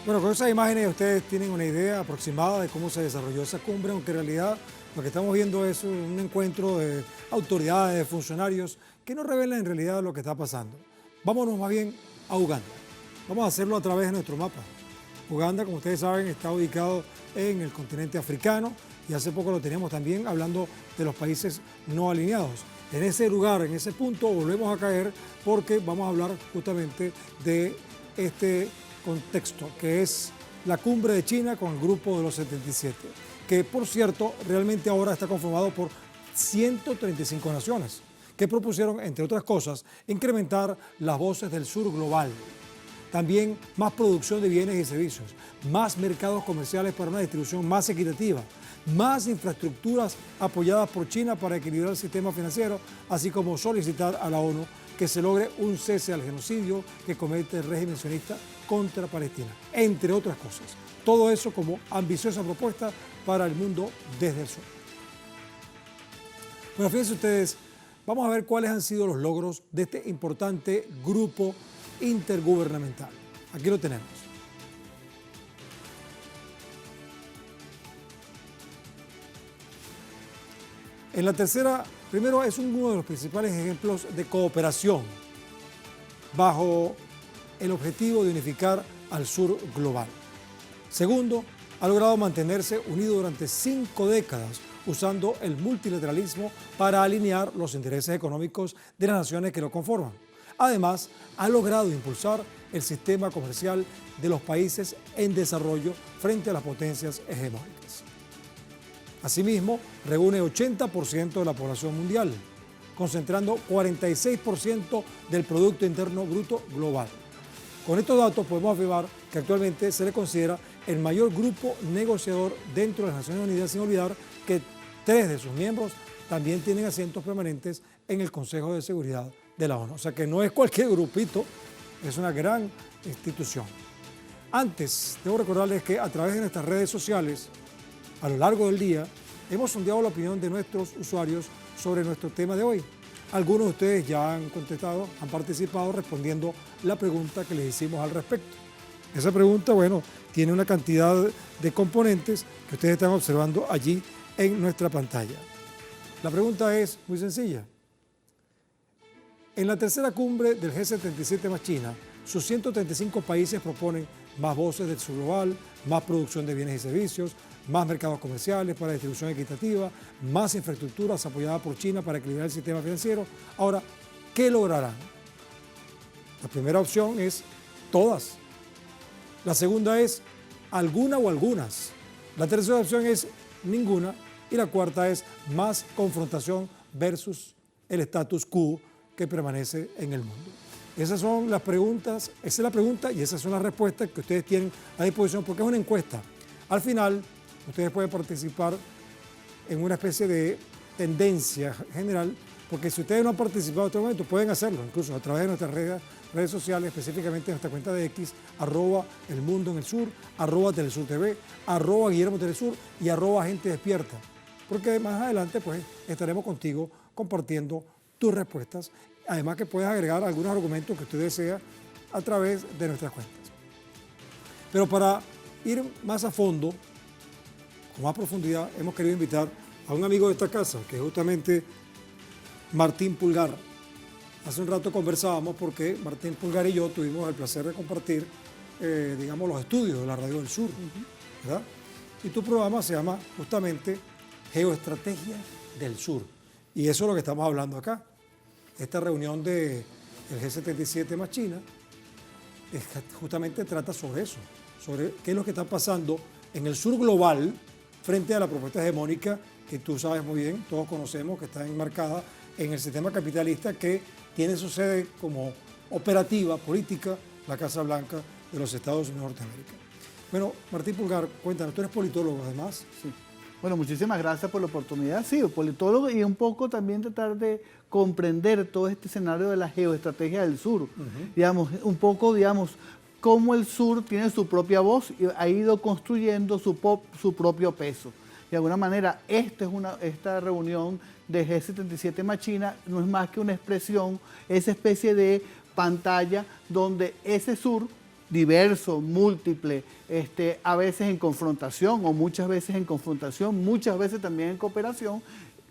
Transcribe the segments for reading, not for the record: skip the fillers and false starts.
Bueno, con esas imágenes ustedes tienen una idea aproximada de cómo se desarrolló esa cumbre, aunque en realidad lo que estamos viendo es un encuentro de autoridades, de funcionarios, que no revelan en realidad lo que está pasando. Vámonos más bien a Uganda. Vamos a hacerlo a través de nuestro mapa. Uganda, como ustedes saben, está ubicado en el continente africano y hace poco lo teníamos también hablando de los países no alineados. En ese lugar, en ese punto, volvemos a caer porque vamos a hablar justamente de este contexto, que es la cumbre de China con el grupo de los 77, que por cierto realmente ahora está conformado por 135 naciones, que propusieron, entre otras cosas, incrementar las voces del sur global. También más producción de bienes y servicios, más mercados comerciales para una distribución más equitativa, más infraestructuras apoyadas por China para equilibrar el sistema financiero, así como solicitar a la ONU que se logre un cese al genocidio que comete el régimen sionista contra Palestina, entre otras cosas. Todo eso como ambiciosa propuesta para el mundo desde el sur. Bueno, fíjense ustedes, vamos a ver cuáles han sido los logros de este importante grupo intergubernamental. Aquí lo tenemos. En la tercera, primero es uno de los principales ejemplos de cooperación bajo el objetivo de unificar al sur global. Segundo, ha logrado mantenerse unido durante 5 décadas usando el multilateralismo para alinear los intereses económicos de las naciones que lo conforman. Además, ha logrado impulsar el sistema comercial de los países en desarrollo frente a las potencias hegemónicas. Asimismo, reúne 80% de la población mundial, concentrando 46% del Producto Interno Bruto global. Con estos datos podemos afirmar que actualmente se le considera el mayor grupo negociador dentro de las Naciones Unidas, sin olvidar que 3 de sus miembros también tienen asientos permanentes en el Consejo de Seguridad de la ONU. O sea que no es cualquier grupito, es una gran institución. Antes, debo recordarles que a través de nuestras redes sociales, a lo largo del día, hemos sondeado la opinión de nuestros usuarios sobre nuestro tema de hoy. Algunos de ustedes ya han contestado, han participado respondiendo la pregunta que les hicimos al respecto. Esa pregunta, bueno, tiene una cantidad de componentes que ustedes están observando allí en nuestra pantalla. La pregunta es muy sencilla. En la tercera cumbre del G77 más China, sus 135 países proponen más voces del sur global, más producción de bienes y servicios, más mercados comerciales para distribución equitativa, más infraestructuras apoyadas por China para equilibrar el sistema financiero. Ahora, ¿qué lograrán? La primera opción es todas. La segunda es alguna o algunas. La tercera opción es ninguna. Y la cuarta es más confrontación versus el status quo que permanece en el mundo. Esas son las preguntas, esa es la pregunta y esas son las respuestas que ustedes tienen a disposición porque es una encuesta. Al final, ustedes pueden participar en una especie de tendencia general, porque si ustedes no han participado en este momento, pueden hacerlo, incluso a través de nuestras redes sociales, específicamente nuestra cuenta de X, @elmundoenelsur, @telesurtv, @guillermotelesur y @gentedespierta. Porque más adelante pues estaremos contigo compartiendo tus respuestas, además que puedes agregar algunos argumentos que usted desea a través de nuestras cuentas. Pero para ir más a fondo, con más profundidad, hemos querido invitar a un amigo de esta casa, que es justamente Martín Pulgar. Hace un rato conversábamos porque Martín Pulgar y yo tuvimos el placer de compartir, digamos, los estudios de la Radio del Sur, ¿verdad? Y tu programa se llama justamente Geoestrategia del Sur. Y eso es lo que estamos hablando acá. Esta reunión del G77 más China justamente trata sobre eso, sobre qué es lo que está pasando en el sur global frente a la propuesta hegemónica que tú sabes muy bien, todos conocemos, que está enmarcada en el sistema capitalista que tiene su sede como operativa, política, la Casa Blanca de los Estados Unidos de Norteamérica. Bueno, Martín Pulgar, cuéntanos, tú eres politólogo además. Sí. Bueno, muchísimas gracias por la oportunidad. Sí, politólogo y un poco también tratar de comprender todo este escenario de la geoestrategia del sur. Digamos, un poco, digamos, cómo el sur tiene su propia voz y ha ido construyendo su propio peso. De alguna manera, esta reunión de G77 más China no es más que una expresión, esa especie de pantalla donde ese sur diverso, múltiple, a veces en confrontación o muchas veces en confrontación, muchas veces también en cooperación,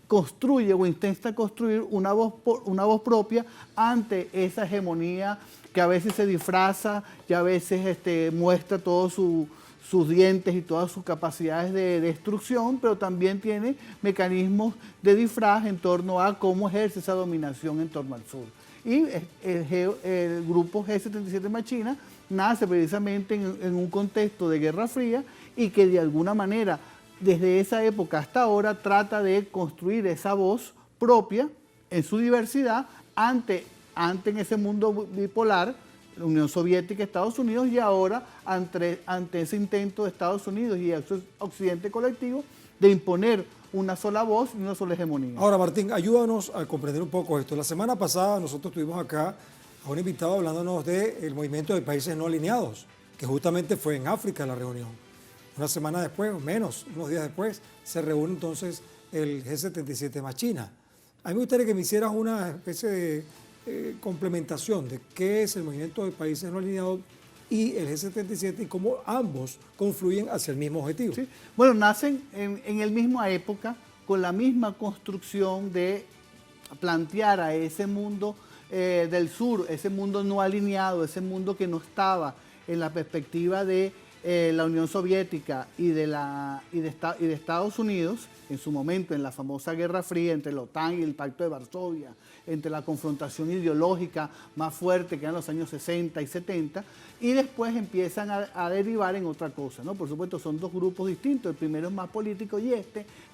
construye o intenta construir una voz propia ante esa hegemonía que a veces se disfraza y a veces muestra todos sus dientes y todas sus capacidades de destrucción, pero también tiene mecanismos de disfraz en torno a cómo ejerce esa dominación en torno al sur. Y el grupo G77 Machina nace precisamente en un contexto de Guerra Fría y que de alguna manera desde esa época hasta ahora trata de construir esa voz propia en su diversidad ante en ese mundo bipolar, la Unión Soviética, Estados Unidos, y ahora ante ese intento de Estados Unidos y Occidente colectivo de imponer una sola voz y una sola hegemonía. Ahora, Martín, ayúdanos a comprender un poco esto. La semana pasada nosotros tuvimos acá a un invitado hablándonos del movimiento de países no alineados, que justamente fue en África la reunión. Una semana después, o menos, unos días después, se reúne entonces el G77 más China. A mí me gustaría que me hicieras una especie de complementación de qué es el movimiento de países no alineados y el G77 y cómo ambos confluyen hacia el mismo objetivo. Sí. Bueno, nacen en la misma época, con la misma construcción de plantear a ese mundo del sur, ese mundo no alineado, ese mundo que no estaba en la perspectiva de la Unión Soviética y de Estados Unidos, en su momento, en la famosa Guerra Fría entre la OTAN y el Pacto de Varsovia, entre la confrontación ideológica más fuerte que eran los años 60 y 70, y después empiezan a derivar en otra cosa, ¿no? Por supuesto, son dos grupos distintos, el primero es más político y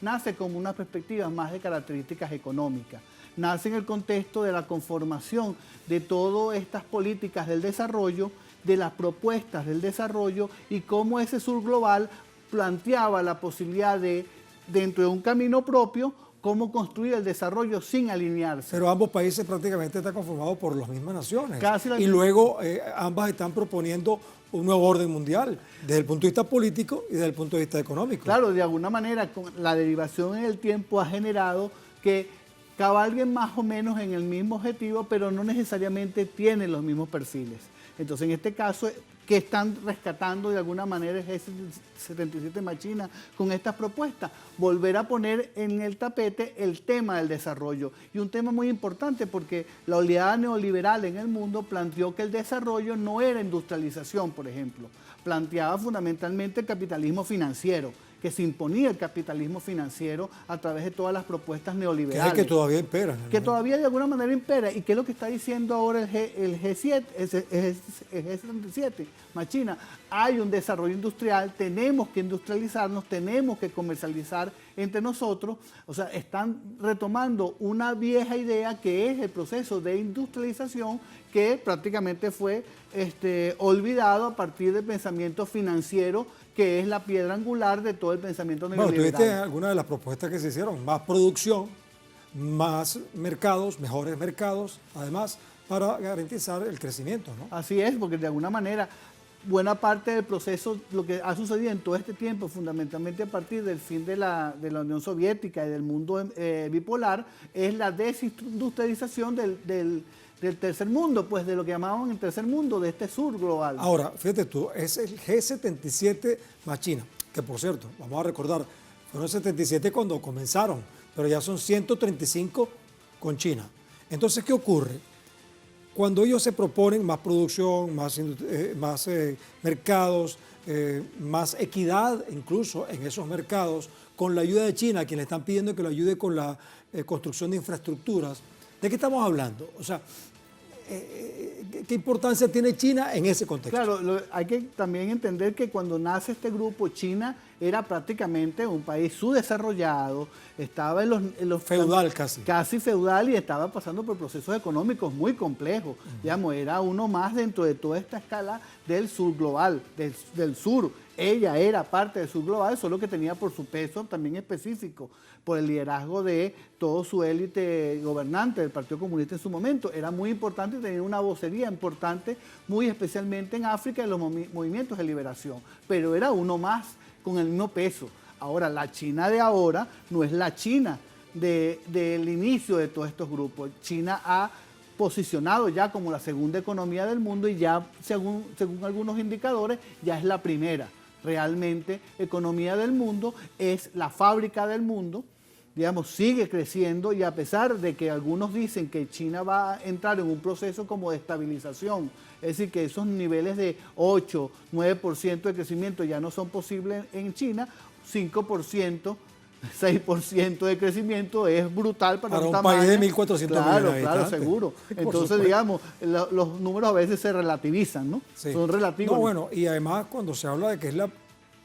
nace como una perspectiva más de características económicas. Nace en el contexto de la conformación de todas estas políticas del desarrollo, de las propuestas del desarrollo y cómo ese sur global planteaba la posibilidad de, dentro de un camino propio, cómo construir el desarrollo sin alinearse. Pero ambos países prácticamente están conformados por las mismas naciones. Y luego ambas están proponiendo un nuevo orden mundial, desde el punto de vista político y desde el punto de vista económico. Claro, de alguna manera la derivación en el tiempo ha generado que cabalguen más o menos en el mismo objetivo, pero no necesariamente tienen los mismos perfiles. Entonces, en este caso, ¿qué están rescatando de alguna manera el G77 Machina con estas propuestas? Volver a poner en el tapete el tema del desarrollo. Y un tema muy importante porque la oleada neoliberal en el mundo planteó que el desarrollo no era industrialización, por ejemplo. Planteaba fundamentalmente el capitalismo financiero, que se imponía el capitalismo financiero a través de todas las propuestas neoliberales. Que es que todavía impera. Que todavía de alguna manera impera. ¿Y qué es lo que está diciendo ahora el G7, el G77, Machina? Hay un desarrollo industrial, tenemos que industrializarnos, tenemos que comercializar entre nosotros. O sea, están retomando una vieja idea que es el proceso de industrialización que prácticamente fue olvidado a partir del pensamiento financiero, que es la piedra angular de todo el pensamiento neoliberal. Bueno, tuviste algunas de las propuestas que se hicieron, más producción, más mercados, mejores mercados, además, para garantizar el crecimiento, ¿no? Así es, porque de alguna manera, buena parte del proceso, lo que ha sucedido en todo este tiempo, fundamentalmente a partir del fin de la Unión Soviética y del mundo bipolar, es la desindustrialización del tercer mundo, pues de lo que llamaban el tercer mundo, de este sur global. Ahora, fíjate tú, es el G77 más China, que por cierto, vamos a recordar, fueron 77 cuando comenzaron, pero ya son 135 con China. Entonces, ¿qué ocurre? Cuando ellos se proponen más producción, más mercados, más equidad incluso en esos mercados, con la ayuda de China, a quien le están pidiendo que lo ayude con la construcción de infraestructuras, ¿de qué estamos hablando? O sea, ¿qué importancia tiene China en ese contexto? Claro, hay que también entender que cuando nace este grupo, China era prácticamente un país subdesarrollado, estaba en los feudal casi. Casi feudal y estaba pasando por procesos económicos muy complejos. Digamos, era uno más dentro de toda esta escala del sur global, del sur. Ella era parte del sur global, solo que tenía por su peso también específico, por el liderazgo de todo su élite gobernante del Partido Comunista en su momento. Era muy importante tener una vocería importante, muy especialmente en África, en los movimientos de liberación. Pero era uno más con el mismo peso. Ahora, la China de ahora no es la China del inicio de todos estos grupos. China ha posicionado ya como la segunda economía del mundo y ya, según algunos indicadores, ya es la primera. Realmente, economía del mundo es la fábrica del mundo, digamos, sigue creciendo y a pesar de que algunos dicen que China va a entrar en un proceso como de estabilización, es decir, que esos niveles de 8, 9% de crecimiento ya no son posibles en China, 5%, 6% de crecimiento es brutal para un país de 1.400 millones de habitantes. Claro, seguro. Entonces, digamos, los números a veces se relativizan, ¿no? Sí. Son relativos. No, bueno, y además cuando se habla de que es la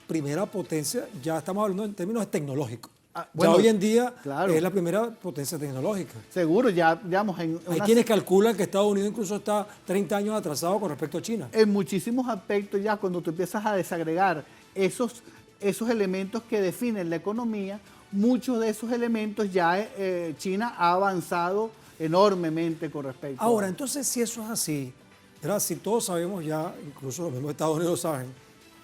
primera potencia, ya estamos hablando en términos tecnológicos. Bueno, ya hoy en día claro, es la primera potencia tecnológica. Seguro, ya digamos Hay quienes calculan que Estados Unidos incluso está 30 años atrasado con respecto a China. En muchísimos aspectos ya cuando tú empiezas a desagregar esos elementos que definen la economía, muchos de esos elementos ya China ha avanzado enormemente con respecto Ahora, entonces si eso es así, ¿verdad? Si todos sabemos ya, incluso los mismos Estados Unidos saben,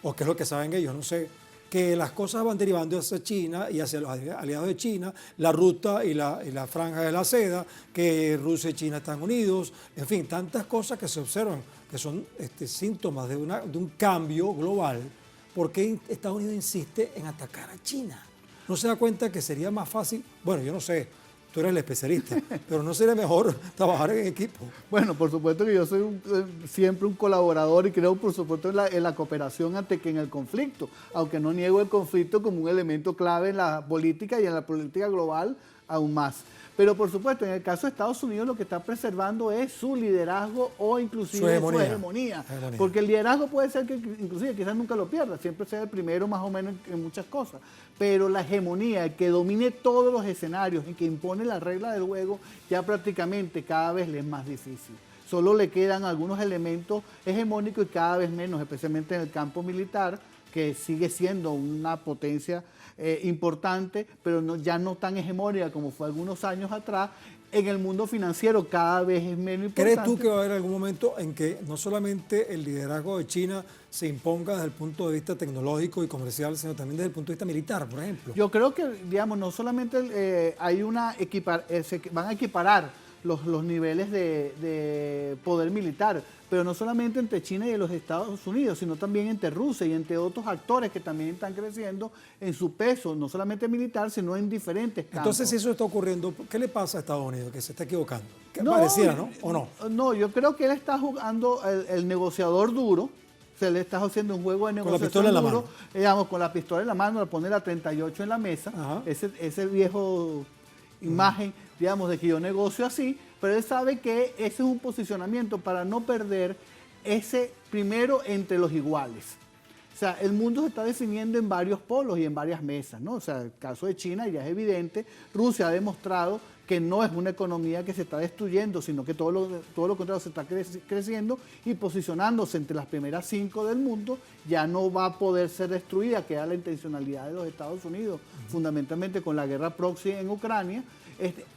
o qué es lo que saben ellos, no sé, que las cosas van derivando hacia China y hacia los aliados de China, la ruta y la franja de la seda, que Rusia y China están unidos, en fin, tantas cosas que se observan, que son síntomas de un cambio global. ¿Por qué Estados Unidos insiste en atacar a China? ¿No se da cuenta que sería más fácil? Bueno, yo no sé, tú eres el especialista, pero ¿no sería mejor trabajar en equipo? Bueno, por supuesto que yo soy siempre un colaborador y creo, por supuesto, en la cooperación antes que en el conflicto, aunque no niego el conflicto como un elemento clave en la política y en la política global aún más. Pero, por supuesto, en el caso de Estados Unidos lo que está preservando es su liderazgo o inclusive su hegemonía. Porque el liderazgo puede ser que inclusive quizás nunca lo pierda, siempre sea el primero más o menos en muchas cosas. Pero la hegemonía, el que domine todos los escenarios, el que impone la regla del juego, ya prácticamente cada vez le es más difícil. Solo le quedan algunos elementos hegemónicos y cada vez menos, especialmente en el campo militar, que sigue siendo una potencia importante, pero ya no tan hegemónica como fue algunos años atrás. En el mundo financiero cada vez es menos importante. ¿Crees tú que va a haber algún momento en que no solamente el liderazgo de China se imponga desde el punto de vista tecnológico y comercial, sino también desde el punto de vista militar, por ejemplo? Yo creo que, digamos, no solamente hay se van a equiparar los niveles de poder militar, pero no solamente entre China y los Estados Unidos, sino también entre Rusia y entre otros actores que también están creciendo en su peso, no solamente militar, sino en diferentes campos. Entonces, si eso está ocurriendo, ¿qué le pasa a Estados Unidos? Que se está equivocando. ¿Qué pareciera, no? ¿O no? No, yo creo que él está jugando el negociador duro. Se le está haciendo un juego de negociación con la pistola en la mano. Digamos, con la pistola en la mano, le pone la 38 en la mesa, ese viejo imagen, digamos, de que yo negocio así, pero él sabe que ese es un posicionamiento para no perder ese primero entre los iguales. O sea, el mundo se está definiendo en varios polos y en varias mesas, ¿no? O sea, el caso de China ya es evidente. Rusia ha demostrado que no es una economía que se está destruyendo, sino que todo lo contrario se está creciendo y posicionándose entre las primeras 5 del mundo, ya no va a poder ser destruida, que era la intencionalidad de los Estados Unidos, fundamentalmente con la guerra proxy en Ucrania.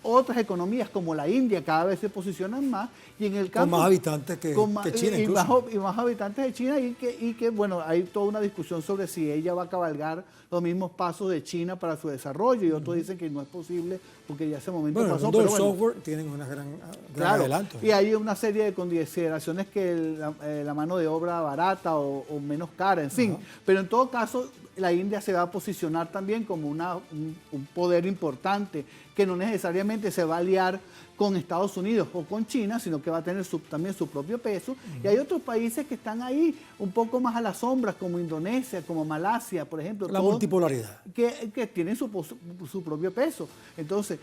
Otras economías como la India cada vez se posicionan más y en el campo, con más habitantes que China incluso. Y más habitantes de China y que bueno, hay toda una discusión sobre si ella va a cabalgar los mismos pasos de China para su desarrollo y otros dicen que no es posible porque ya ese momento pasó. Pero el software tienen una gran adelanto. Y hay una serie de consideraciones que la mano de obra barata o menos cara, en fin. Pero en todo caso, la India se va a posicionar también como un poder importante que no necesariamente se va a aliar con Estados Unidos o con China, sino que va a tener también su propio peso. Y hay otros países que están ahí un poco más a las sombras, como Indonesia, como Malasia, por ejemplo. La multipolaridad. Que tienen su propio peso. Entonces,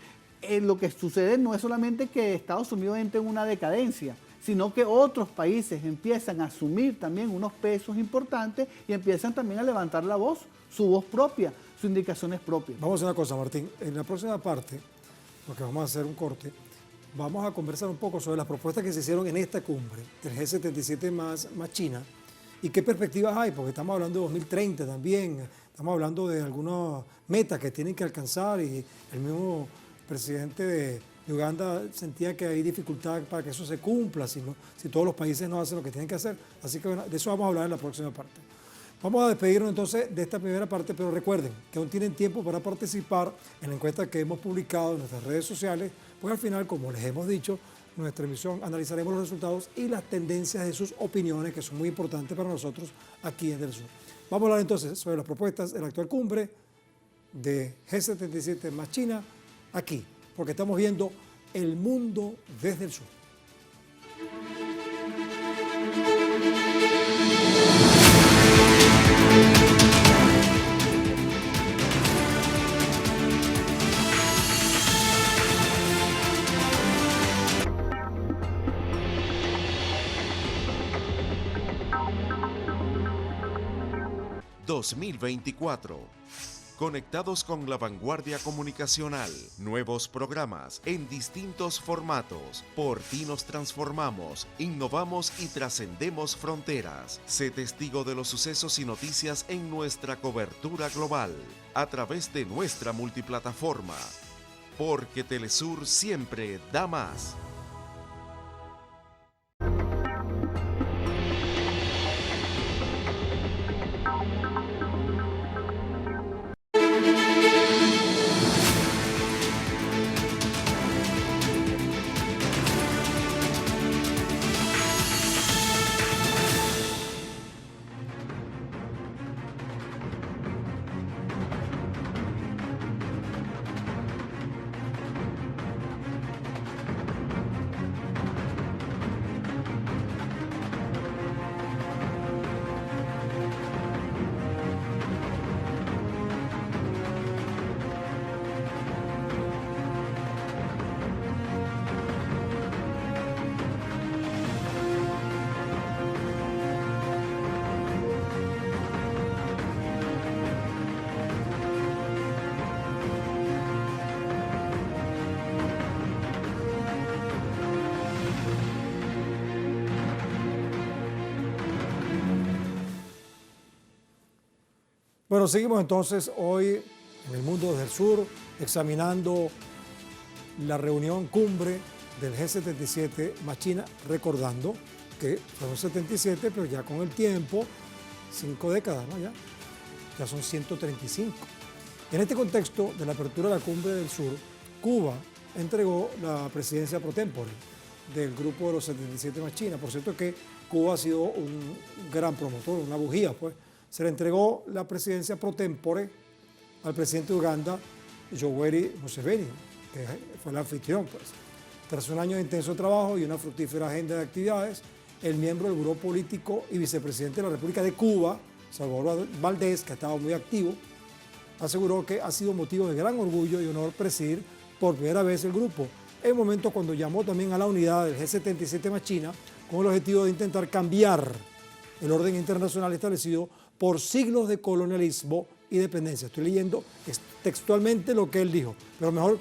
lo que sucede no es solamente que Estados Unidos entre en una decadencia, sino que otros países empiezan a asumir también unos pesos importantes y empiezan también a levantar la voz, su voz propia, sus indicaciones propias. Vamos a hacer una cosa, Martín. En la próxima parte, porque vamos a hacer un corte, vamos a conversar un poco sobre las propuestas que se hicieron en esta cumbre del G77 más China y qué perspectivas hay, porque estamos hablando de 2030 también, estamos hablando de algunas metas que tienen que alcanzar y el mismo presidente de Uganda sentía que hay dificultad para que eso se cumpla si todos los países no hacen lo que tienen que hacer. Así que bueno, de eso vamos a hablar en la próxima parte. Vamos a despedirnos entonces de esta primera parte, pero recuerden que aún tienen tiempo para participar en la encuesta que hemos publicado en nuestras redes sociales, pues al final, como les hemos dicho, nuestra emisión analizaremos los resultados y las tendencias de sus opiniones, que son muy importantes para nosotros aquí en Del Sur. Vamos a hablar entonces sobre las propuestas de la actual cumbre de G77 más China, aquí, porque estamos viendo el mundo desde el sur. ...2024... Conectados con la vanguardia comunicacional, nuevos programas en distintos formatos. Por ti nos transformamos, innovamos y trascendemos fronteras. Sé testigo de los sucesos y noticias en nuestra cobertura global, a través de nuestra multiplataforma. Porque Telesur siempre da más. Bueno, seguimos entonces hoy en el mundo desde el sur, examinando la reunión cumbre del G77 más China, recordando que fueron 77, pero ya con el tiempo, 5 décadas, ¿no? Ya son 135. En este contexto de la apertura de la cumbre del sur, Cuba entregó la presidencia pro tempore del grupo de los 77 más China. Por cierto que Cuba ha sido un gran promotor, una bujía, pues. Se le entregó la presidencia pro tempore al presidente de Uganda, Yoweri Museveni, que fue el anfitrión, pues. Tras un año de intenso trabajo y una fructífera agenda de actividades, el miembro del Buró Político y vicepresidente de la República de Cuba, Salvador Valdés, que ha estado muy activo, aseguró que ha sido motivo de gran orgullo y honor presidir por primera vez el grupo, en un momento cuando llamó también a la unidad del G77 más China, con el objetivo de intentar cambiar el orden internacional establecido por siglos de colonialismo y dependencia. Estoy leyendo textualmente lo que él dijo, pero mejor